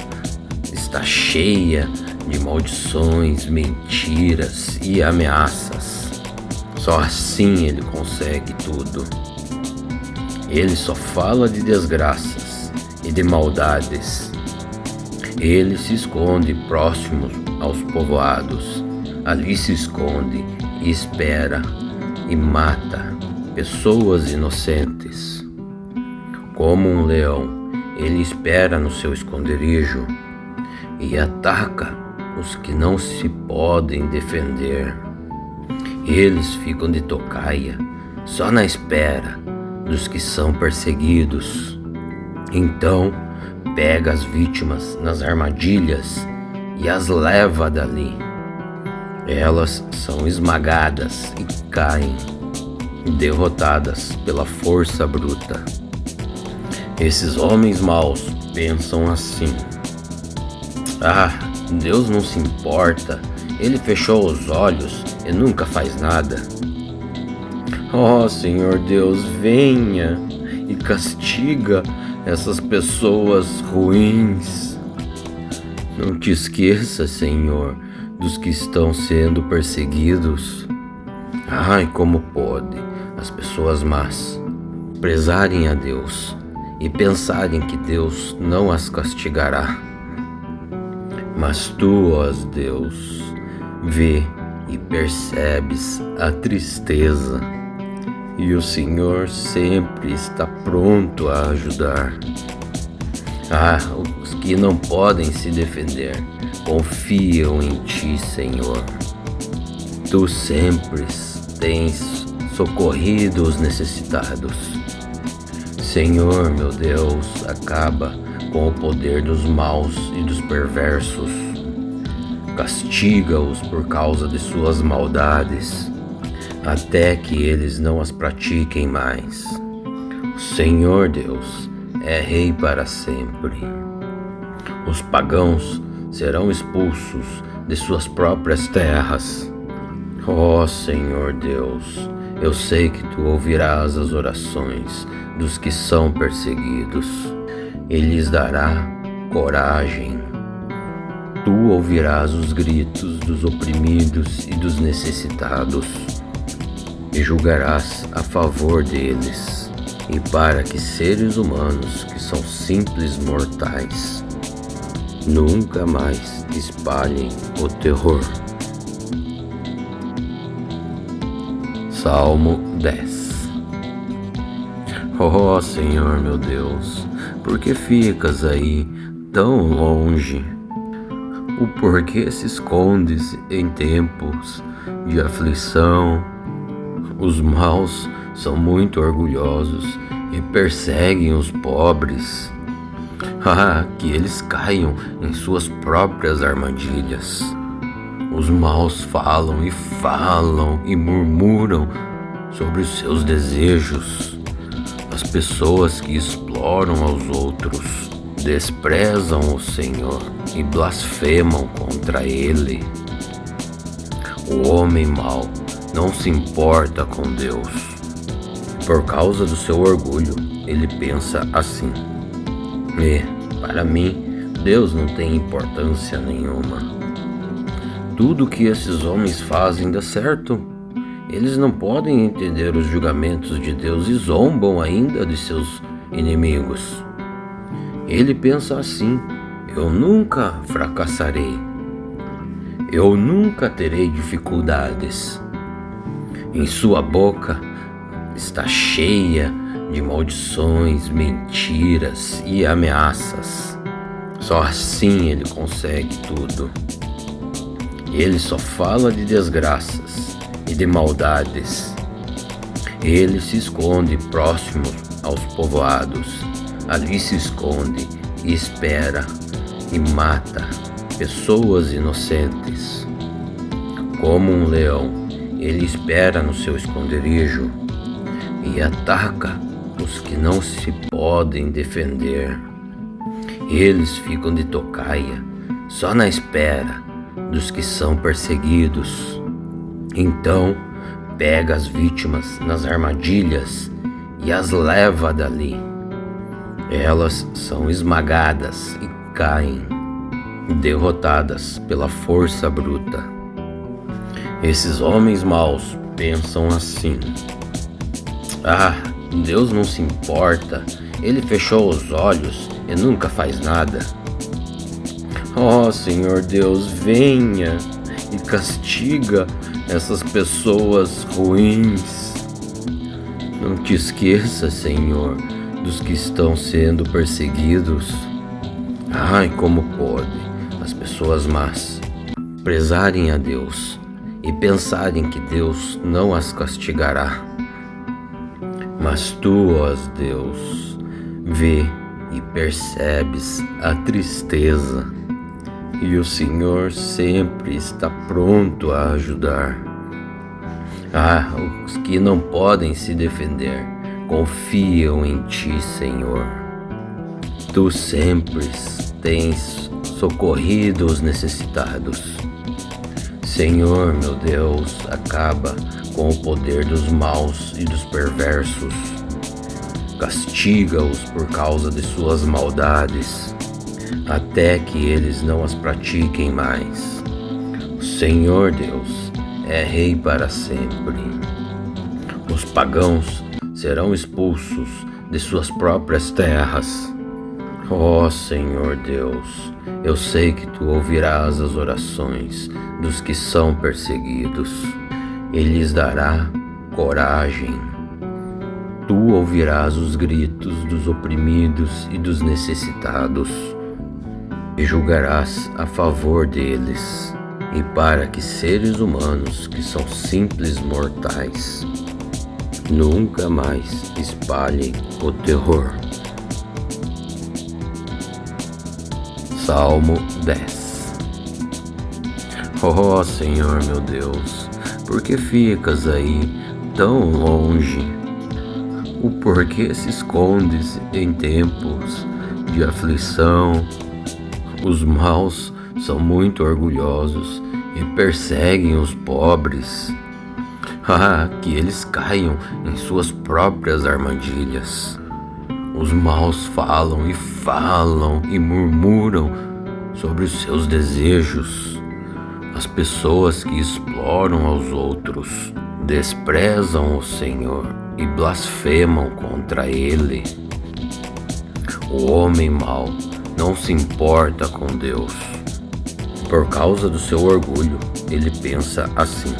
está cheia de maldições, mentiras e ameaças. Só assim ele consegue tudo. Ele só fala de desgraças e de maldades. Ele se esconde próximo aos povoados. Ali se esconde e espera e mata pessoas inocentes. Como um leão, ele espera no seu esconderijo e ataca os que não se podem defender. Eles ficam de tocaia, só na espera dos que são perseguidos. Então, pega as vítimas nas armadilhas e as leva dali. Elas são esmagadas e caem, derrotadas pela força bruta. Esses homens maus pensam assim: Deus não se importa, Ele fechou os olhos e nunca faz nada. Ó Senhor Deus, venha e castiga essas pessoas ruins. Não te esqueça, Senhor, dos que estão sendo perseguidos. Como pode as pessoas más prezarem a Deus e pensarem que Deus não as castigará. Mas tu, ó Deus, vê e percebes a tristeza, e o Senhor sempre está pronto a ajudar. Os que não podem se defender confiam em ti, Senhor. Tu sempre tens socorrido os necessitados. Senhor, meu Deus, acaba com o poder dos maus e dos perversos. Castiga-os por causa de suas maldades, até que eles não as pratiquem mais. O Senhor Deus é Rei para sempre. Os pagãos serão expulsos de suas próprias terras. Ó Senhor Deus, eu sei que tu ouvirás as orações dos que são perseguidos e lhes dará coragem. Tu ouvirás os gritos dos oprimidos e dos necessitados e julgarás a favor deles, e para que seres humanos que são simples mortais nunca mais espalhem o terror. Salmo 10. Ó Senhor meu Deus, por que ficas aí tão longe? O porquê se escondes em tempos de aflição? Os maus são muito orgulhosos e perseguem os pobres. Que eles caiam em suas próprias armadilhas. Os maus falam e murmuram sobre os seus desejos. As pessoas que exploram aos outros desprezam o Senhor e blasfemam contra Ele. O homem mau não se importa com Deus. Por causa do seu orgulho, ele pensa assim: para mim, Deus não tem importância nenhuma. Tudo que esses homens fazem dá certo. Eles não podem entender os julgamentos de Deus e zombam ainda de seus inimigos. Ele pensa assim: eu nunca fracassarei. Eu nunca terei dificuldades. Em sua boca está cheia de maldições, mentiras e ameaças. Só assim ele consegue tudo. Ele só fala de desgraças e de maldades. Ele se esconde próximo aos povoados. Ali se esconde e espera e mata pessoas inocentes. Como um leão, ele espera no seu esconderijo e ataca os que não se podem defender. Eles ficam de tocaia, só na espera dos que são perseguidos. Então, pega as vítimas nas armadilhas e as leva dali. Elas são esmagadas e caem, derrotadas pela força bruta. Esses homens maus pensam assim: Deus não se importa, Ele fechou os olhos e nunca faz nada. Ó Senhor Deus, venha e castiga essas pessoas ruins. Não te esqueça, Senhor, dos que estão sendo perseguidos. Como pode as pessoas más prezarem a Deus e pensarem que Deus não as castigará? Mas tu, ó Deus, vê e percebes a tristeza, e o Senhor sempre está pronto a ajudar. Os que não podem se defender confiam em ti, Senhor. Tu sempre tens socorrido os necessitados. Senhor, meu Deus, acaba com o poder dos maus e dos perversos. Castiga-os por causa de suas maldades, até que eles não as pratiquem mais. O Senhor Deus é Rei para sempre. Os pagãos serão expulsos de suas próprias terras. Ó Senhor Deus, eu sei que tu ouvirás as orações dos que são perseguidos e lhes dará coragem. Tu ouvirás os gritos dos oprimidos e dos necessitados e julgarás a favor deles, e para que seres humanos que são simples mortais nunca mais espalhem o terror. Salmo 10. Ó Senhor meu Deus, por que ficas aí tão longe? O porquê se escondes em tempos de aflição? Os maus são muito orgulhosos e perseguem os pobres. Ah, que eles caiam em suas próprias armadilhas. Os maus falam e murmuram sobre os seus desejos. As pessoas que exploram aos outros desprezam o Senhor e blasfemam contra Ele. O homem mau não se importa com Deus. Por causa do seu orgulho, ele pensa assim: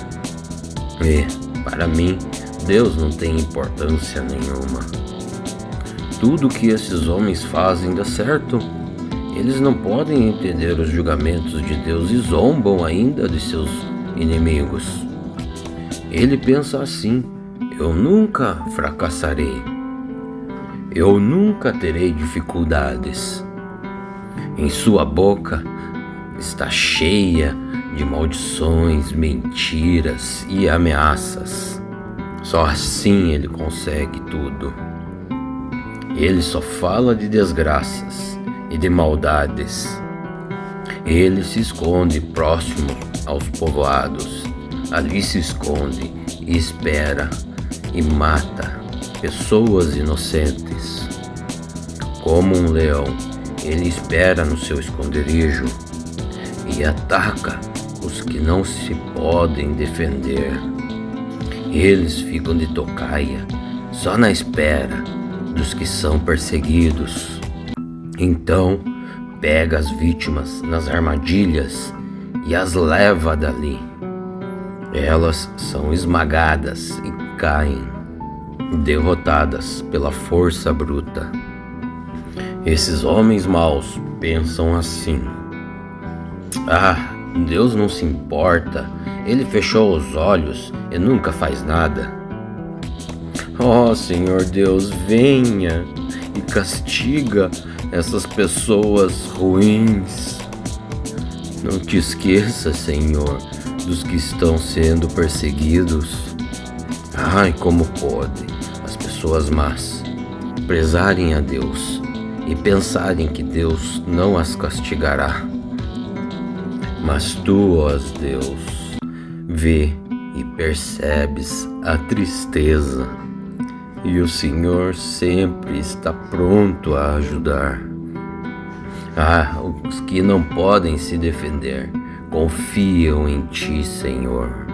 para mim, Deus não tem importância nenhuma. Tudo que esses homens fazem dá certo. Eles não podem entender os julgamentos de Deus e zombam ainda de seus inimigos. Ele pensa assim: eu nunca fracassarei. Eu nunca terei dificuldades. Em sua boca está cheia de maldições, mentiras e ameaças. Só assim ele consegue tudo. Ele só fala de desgraças e de maldades. Ele se esconde próximo aos povoados. Ali se esconde e espera e mata pessoas inocentes. Como um leão, ele espera no seu esconderijo e ataca os que não se podem defender. Eles ficam de tocaia, só na espera dos que são perseguidos. Então, pega as vítimas nas armadilhas e as leva dali. Elas são esmagadas e caem, derrotadas pela força bruta. Esses homens maus pensam assim: Deus não se importa, Ele fechou os olhos e nunca faz nada. Ó Senhor Deus, venha e castiga essas pessoas ruins. Não te esqueça, Senhor, dos que estão sendo perseguidos. Como pode as pessoas más prezarem a Deus e pensarem que Deus não as castigará. Mas tu, ó Deus, vê e percebes a tristeza, e o Senhor sempre está pronto a ajudar. Os que não podem se defender confiam em ti, Senhor.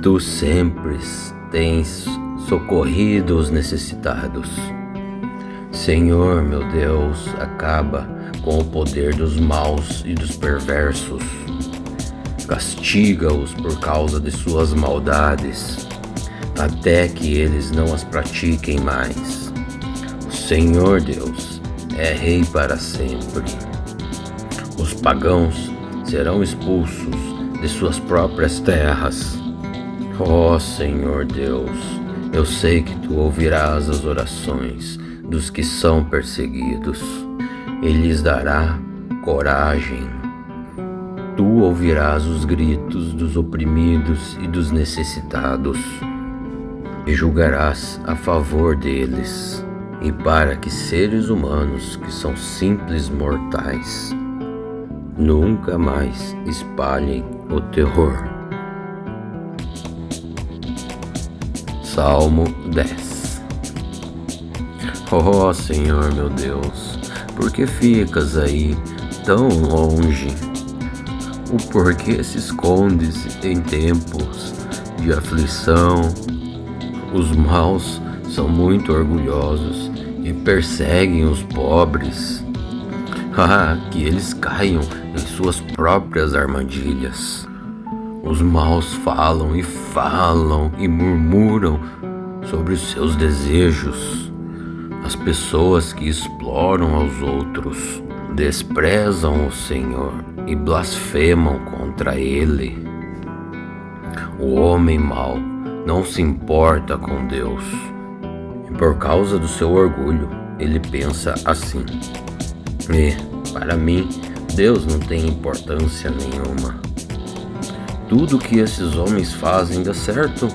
Tu sempre tens socorrido os necessitados. Senhor, meu Deus, acaba com o poder dos maus e dos perversos. Castiga-os por causa de suas maldades, até que eles não as pratiquem mais. O Senhor Deus é Rei para sempre. Os pagãos serão expulsos de suas próprias terras. Ó Senhor Deus, eu sei que Tu ouvirás as orações dos que são perseguidos e lhes dará coragem. Tu ouvirás os gritos dos oprimidos e dos necessitados e julgarás a favor deles, e para que seres humanos que são simples mortais nunca mais espalhem o terror. Salmo 10. Ó Senhor meu Deus, por que ficas aí tão longe? O porquê se escondes em tempos de aflição? Os maus são muito orgulhosos e perseguem os pobres. Que eles caiam em suas próprias armadilhas. Os maus falam e murmuram sobre os seus desejos. As pessoas que exploram aos outros desprezam o Senhor e blasfemam contra Ele. O homem mau não se importa com Deus. E por causa do seu orgulho, ele pensa assim: para mim, Deus não tem importância nenhuma. Tudo que esses homens fazem dá certo.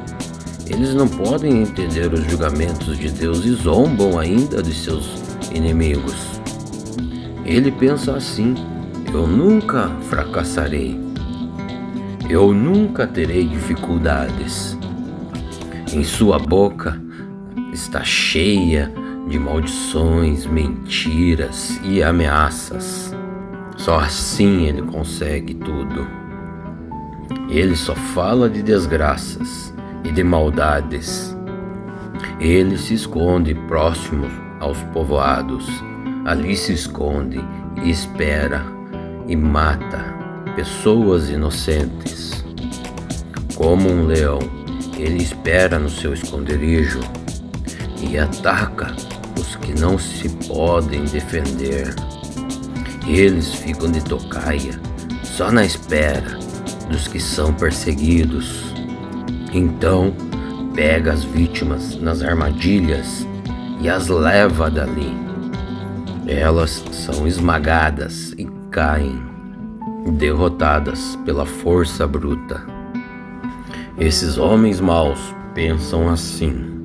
Eles não podem entender os julgamentos de Deus e zombam ainda de seus inimigos. Ele pensa assim: eu nunca fracassarei. Eu nunca terei dificuldades. Em sua boca está cheia de maldições, mentiras e ameaças. Só assim ele consegue tudo. Ele só fala de desgraças e de maldades. Ele se esconde próximo aos povoados. Ali se esconde e espera e mata pessoas inocentes. Como um leão, ele espera no seu esconderijo e ataca os que não se podem defender. Eles ficam de tocaia, só na espera dos que são perseguidos. Então, pega as vítimas nas armadilhas e as leva dali. Elas são esmagadas e caem, derrotadas pela força bruta. Esses homens maus pensam assim: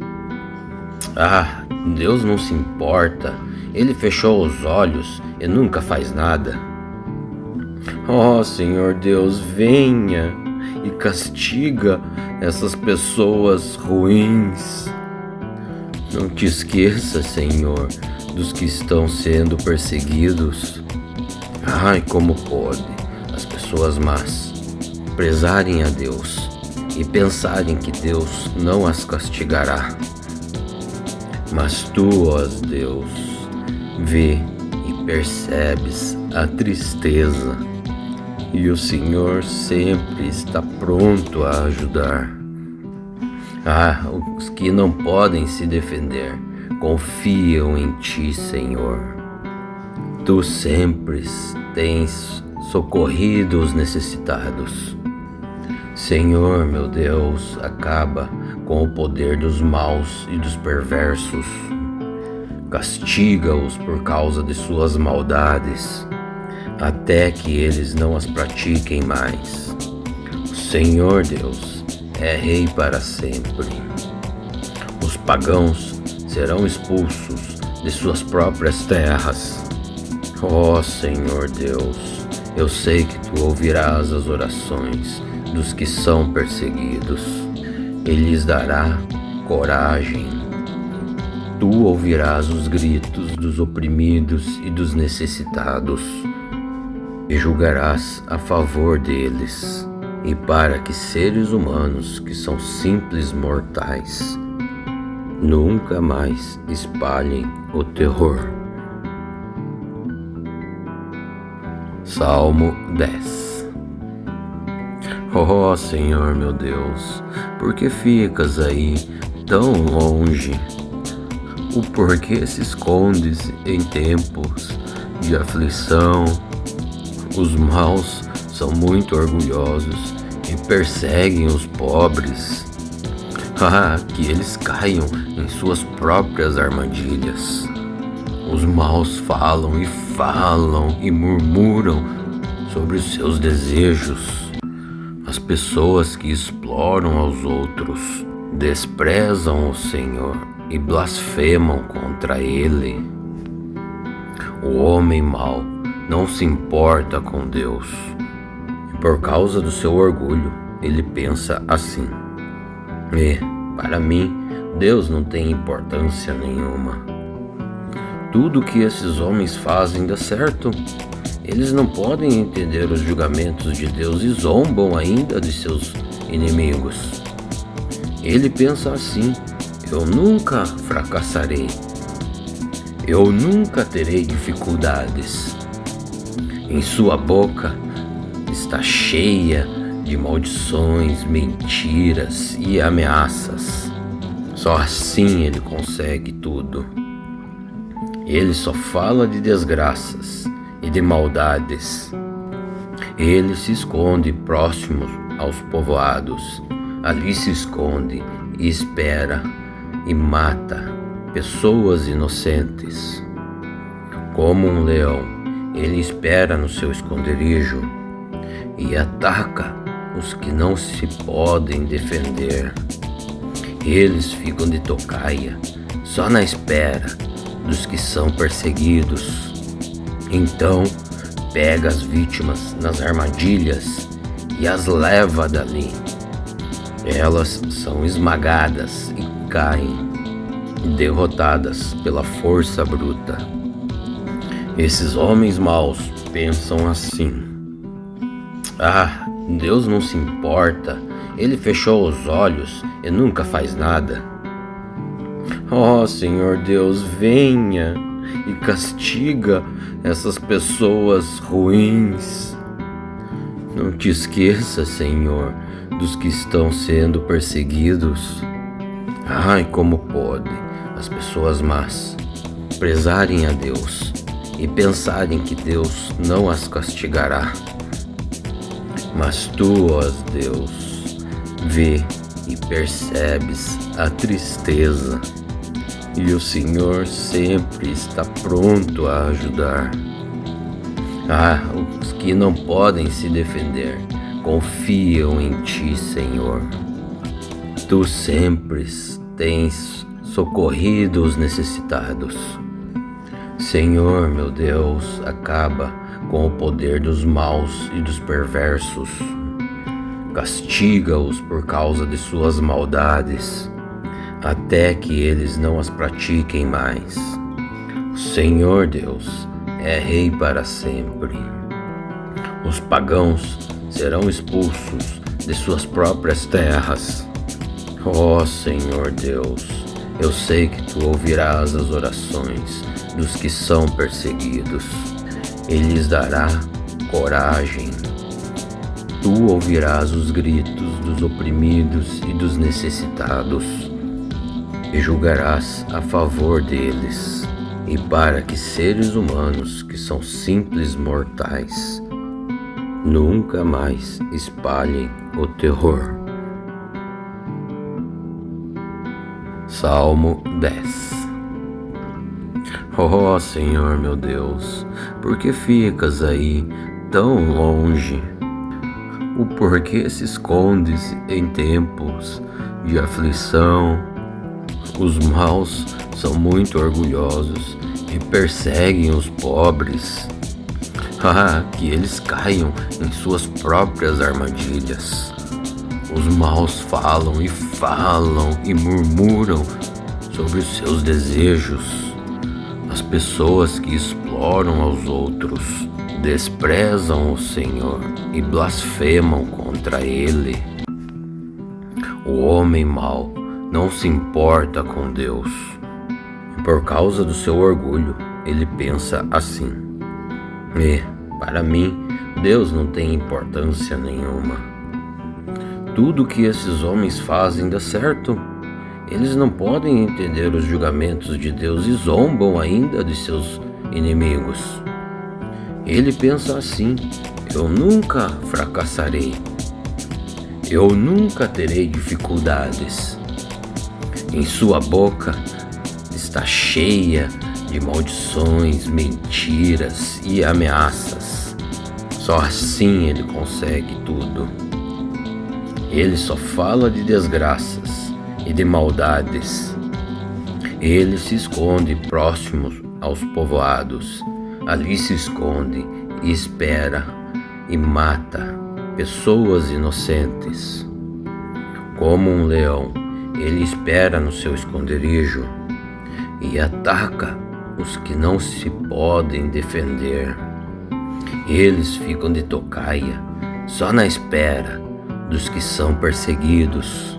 ah, Deus não se importa, Ele fechou os olhos e nunca faz nada. Oh, Senhor Deus, venha e castiga essas pessoas ruins. Não te esqueça, Senhor, dos que estão sendo perseguidos. Ai, como pode as pessoas más prezarem a Deus e pensarem que Deus não as castigará. Mas tu, ó Deus, vê e percebes a tristeza, e o Senhor sempre está pronto a ajudar. Ah, os que não podem se defender confiam em ti, Senhor. Tu sempre tens socorrido os necessitados. Senhor, meu Deus, acaba com o poder dos maus e dos perversos. Castiga-os por causa de suas maldades, até que eles não as pratiquem mais. O Senhor Deus é Rei para sempre. Os pagãos serão expulsos de suas próprias terras. Ó Senhor Deus, eu sei que Tu ouvirás as orações dos que são perseguidos. Ele lhes dará coragem. Tu ouvirás os gritos dos oprimidos e dos necessitados, e julgarás a favor deles, e para que seres humanos que são simples mortais nunca mais espalhem o terror. Salmo 10. Oh Senhor meu Deus, por que ficas aí tão longe? O porquê se escondes em tempos de aflição? Os maus são muito orgulhosos e perseguem os pobres. Ah, que eles caiam em suas próprias armadilhas. Os maus falam e murmuram sobre os seus desejos. As pessoas que exploram aos outros desprezam o Senhor e blasfemam contra Ele. O homem mau não se importa com Deus, e por causa do seu orgulho, ele pensa assim: para mim, Deus não tem importância nenhuma. Tudo que esses homens fazem dá certo. Eles não podem entender os julgamentos de Deus e zombam ainda de seus inimigos. Ele pensa assim: eu nunca fracassarei. Eu nunca terei dificuldades. Em sua boca está cheia de maldições, mentiras e ameaças. Só assim ele consegue tudo. Ele só fala de desgraças e de maldades. Ele se esconde próximo aos povoados. Ali se esconde e espera e mata pessoas inocentes. Como um leão, ele espera no seu esconderijo e ataca os que não se podem defender. Eles ficam de tocaia, só na espera dos que são perseguidos. Então, pega as vítimas nas armadilhas e as leva dali. Elas são esmagadas e caem, derrotadas pela força bruta. Esses homens maus pensam assim: ah, Deus não se importa, Ele fechou os olhos e nunca faz nada. Ó Senhor Deus, venha e castiga essas pessoas ruins. Não te esqueça, Senhor, dos que estão sendo perseguidos. Ai, como pode as pessoas más prezarem a Deus e pensarem que Deus não as castigará. Mas tu, ó Deus, vê e percebes a tristeza, e o Senhor sempre está pronto a ajudar. Ah, os que não podem se defender confiam em ti, Senhor. Tu sempre tens socorrido os necessitados. Senhor, meu Deus, acaba com o poder dos maus e dos perversos. Castiga-os por causa de suas maldades, até que eles não as pratiquem mais. O Senhor Deus é Rei para sempre. Os pagãos serão expulsos de suas próprias terras. Ó Senhor Deus, eu sei que Tu ouvirás as orações dos que são perseguidos e lhes dará coragem. Tu ouvirás os gritos dos oprimidos e dos necessitados e julgarás a favor deles, e para que seres humanos que são simples mortais nunca mais espalhem o terror. Salmo 10. Ó Senhor meu Deus, por que ficas aí tão longe? O porquê se escondes em tempos de aflição? Os maus são muito orgulhosos e perseguem os pobres. Ah, que eles caiam em suas próprias armadilhas. Os maus falam e murmuram sobre os seus desejos. As pessoas que exploram aos outros desprezam o Senhor e blasfemam contra Ele. O homem mau não se importa com Deus, e por causa do seu orgulho, ele pensa assim: para mim, Deus não tem importância nenhuma. Tudo que esses homens fazem dá certo. Eles não podem entender os julgamentos de Deus e zombam ainda de seus inimigos. Ele pensa assim: eu nunca fracassarei. Eu nunca terei dificuldades. Em sua boca está cheia de maldições, mentiras e ameaças. Só assim ele consegue tudo. Ele só fala de desgraças e de maldades. Ele se esconde próximo aos povoados. Ali se esconde e espera e mata pessoas inocentes. Como um leão, ele espera no seu esconderijo e ataca os que não se podem defender. Eles ficam de tocaia, só na espera dos que são perseguidos.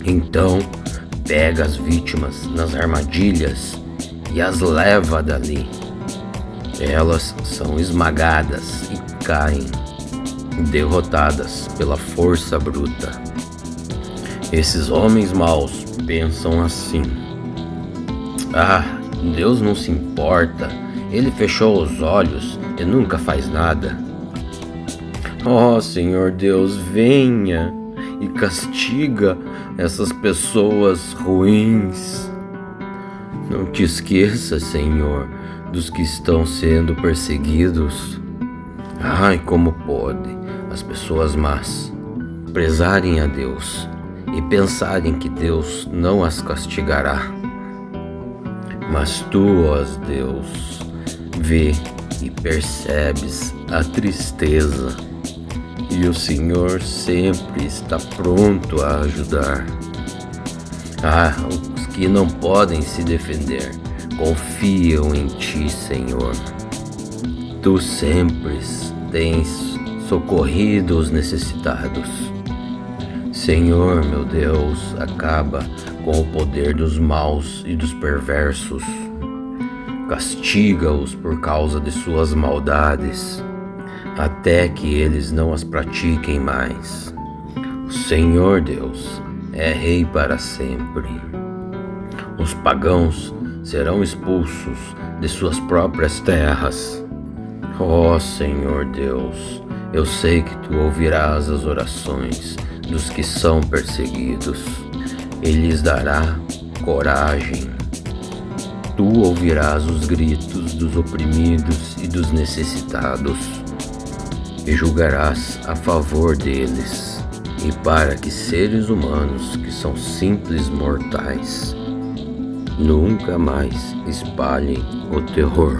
Então, pega as vítimas nas armadilhas e as leva dali. Elas são esmagadas e caem, derrotadas pela força bruta. Esses homens maus pensam assim: ah, Deus não se importa, Ele fechou os olhos e nunca faz nada. Ó Senhor Deus, venha e castiga essas pessoas ruins. Não te esqueça, Senhor, dos que estão sendo perseguidos. Ai, como pode as pessoas más prezarem a Deus e pensarem que Deus não as castigará. Mas tu, ó Deus, vê que percebes a tristeza e o Senhor sempre está pronto a ajudar. Os que não podem se defender confiam em ti, Senhor. Tu sempre tens socorrido os necessitados. Senhor, meu Deus, acaba com o poder dos maus e dos perversos. Castiga-os por causa de suas maldades, até que eles não as pratiquem mais. O Senhor Deus é Rei para sempre. Os pagãos serão expulsos de suas próprias terras. Ó Senhor Deus, eu sei que Tu ouvirás as orações dos que são perseguidos e lhes dará coragem. Tu ouvirás os gritos dos oprimidos e dos necessitados e julgarás a favor deles, e para que seres humanos que são simples mortais nunca mais espalhem o terror.